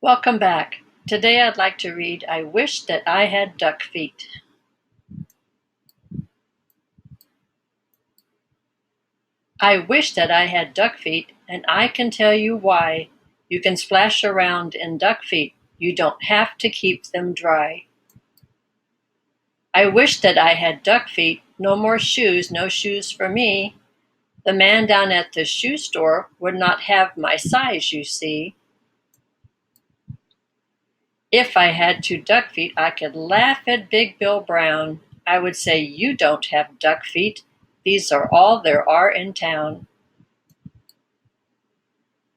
Welcome back. Today I'd like to read I Wish That I Had Duck Feet. I wish that I had duck feet, and I can tell you why. You can splash around in duck feet. You don't have to keep them dry. I wish that I had duck feet. No more shoes, no shoes for me. The man down at the shoe store would not have my size, you see. If I had two duck feet, I could laugh at Big Bill Brown. I would say, "You don't have duck feet. These are all there are in town."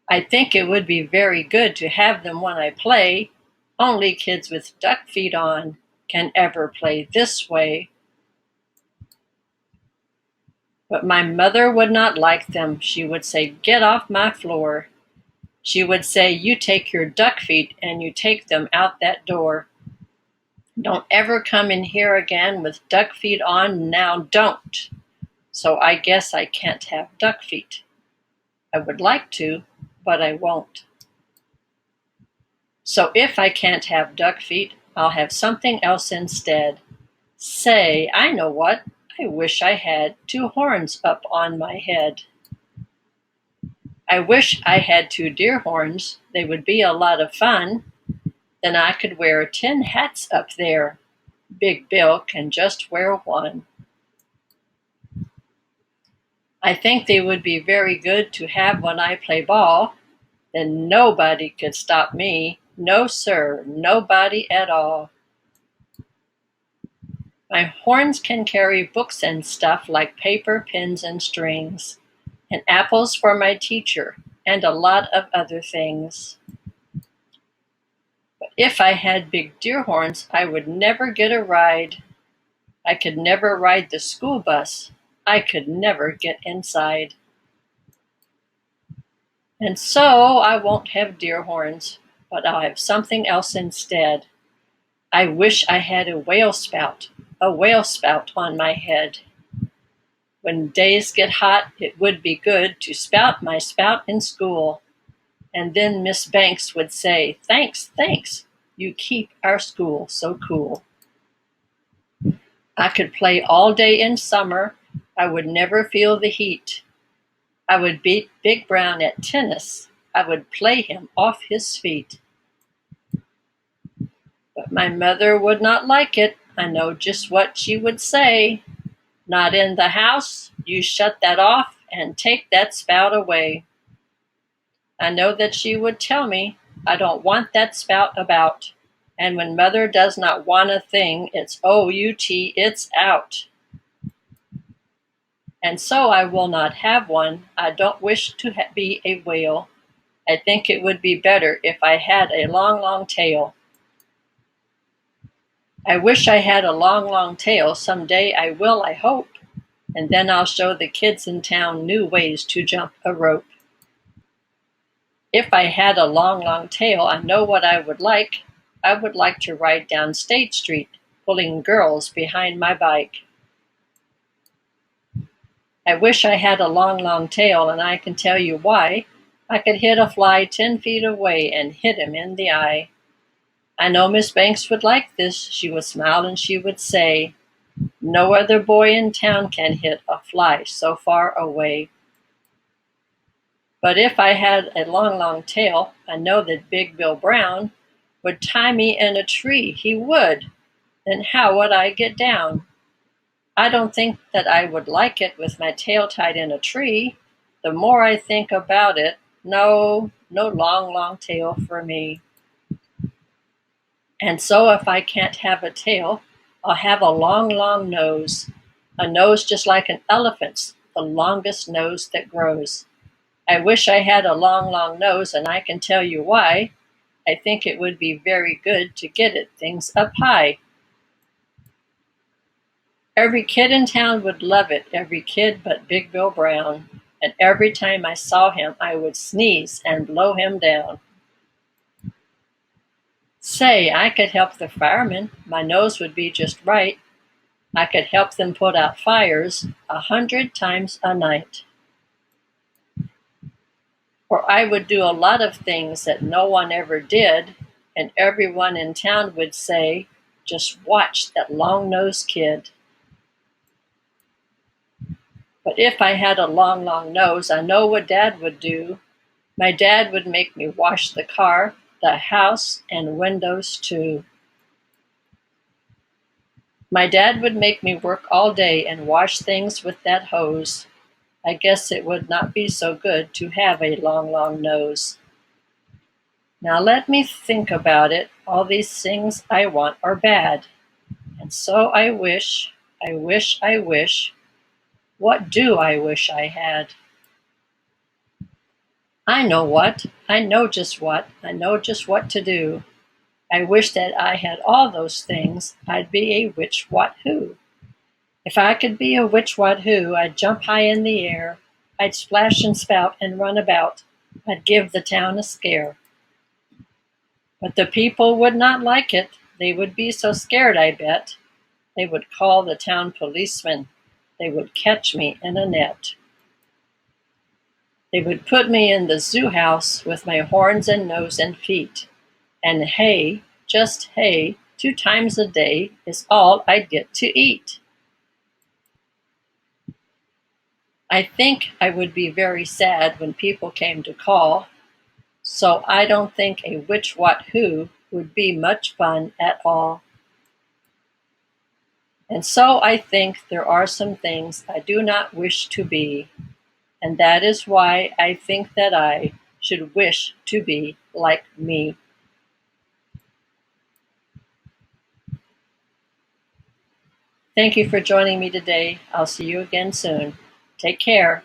I think it would be very good to have them when I play. Only kids with duck feet on can ever play this way. But my mother would not like them. She would say, "Get off my floor." She would say, "You take your duck feet and you take them out that door. Don't ever come in here again with duck feet on, now don't." So I guess I can't have duck feet. I would like to, but I won't. So if I can't have duck feet, I'll have something else instead. Say, I know what. I wish I had two horns up on my head. I wish I had two deer horns. They would be a lot of fun. Then I could wear 10 hats up there. Big Bill can just wear one. I think they would be very good to have when I play ball. Then nobody could stop me. No, sir, nobody at all. My horns can carry books and stuff like paper, pens, and strings, and apples for my teacher, and a lot of other things. But if I had big deer horns, I would never get a ride. I could never ride the school bus. I could never get inside. And so I won't have deer horns, but I'll have something else instead. I wish I had a whale spout on my head. When days get hot, it would be good to spout my spout in school. And then Miss Banks would say, "Thanks, thanks, you keep our school so cool." I could play all day in summer. I would never feel the heat. I would beat Big Brown at tennis. I would play him off his feet. But my mother would not like it. I know just what she would say. "Not in the house. You shut that off and take that spout away." I know that she would tell me, "I don't want that spout about." And when mother does not want a thing, it's O-U-T, it's out. And so I will not have one. I don't wish to be a whale. I think it would be better if I had a long, long tail. I wish I had a long, long tail. Someday I will, I hope. And then I'll show the kids in town new ways to jump a rope. If I had a long, long tail, I know what I would like. I would like to ride down State Street, pulling girls behind my bike. I wish I had a long, long tail, and I can tell you why. I could hit a fly 10 feet away and hit him in the eye. I know Miss Banks would like this. She would smile and she would say, "No other boy in town can hit a fly so far away." But if I had a long, long tail, I know that Big Bill Brown would tie me in a tree. He would. Then how would I get down? I don't think that I would like it with my tail tied in a tree. The more I think about it, no long, long tail for me. And so if I can't have a tail, I'll have a long, long nose. A nose just like an elephant's, the longest nose that grows. I wish I had a long, long nose, and I can tell you why. I think it would be very good to get at things up high. Every kid in town would love it, every kid but Big Bill Brown. And every time I saw him, I would sneeze and blow him down. Say, I could help the firemen. My nose would be just right. I could help them put out fires 100 times a night. Or I would do a lot of things that no one ever did, and everyone in town would say, "Just watch that long-nosed kid." But if I had a long, long nose, I know what Dad would do. My dad would make me wash the car, the house, and windows too. My dad would make me work all day and wash things with that hose. I guess it would not be so good to have a long, long nose. Now let me think about it. All these things I want are bad. And so I wish, I wish, I wish. What do I wish I had? I know what. I know just what. I know just what to do. I wish that I had all those things. I'd be a witch what who. If I could be a witch what who, I'd jump high in the air. I'd splash and spout and run about. I'd give the town a scare. But the people would not like it. They would be so scared, I bet. They would call the town policeman. They would catch me in a net. They would put me in the zoo house with my horns and nose and feet. And hay, just hay, 2 times a day is all I'd get to eat. I think I would be very sad when people came to call, so I don't think a witch what who would be much fun at all. And so I think there are some things I do not wish to be, and that is why I think that I should wish to be like me. Thank you for joining me today. I'll see you again soon. Take care.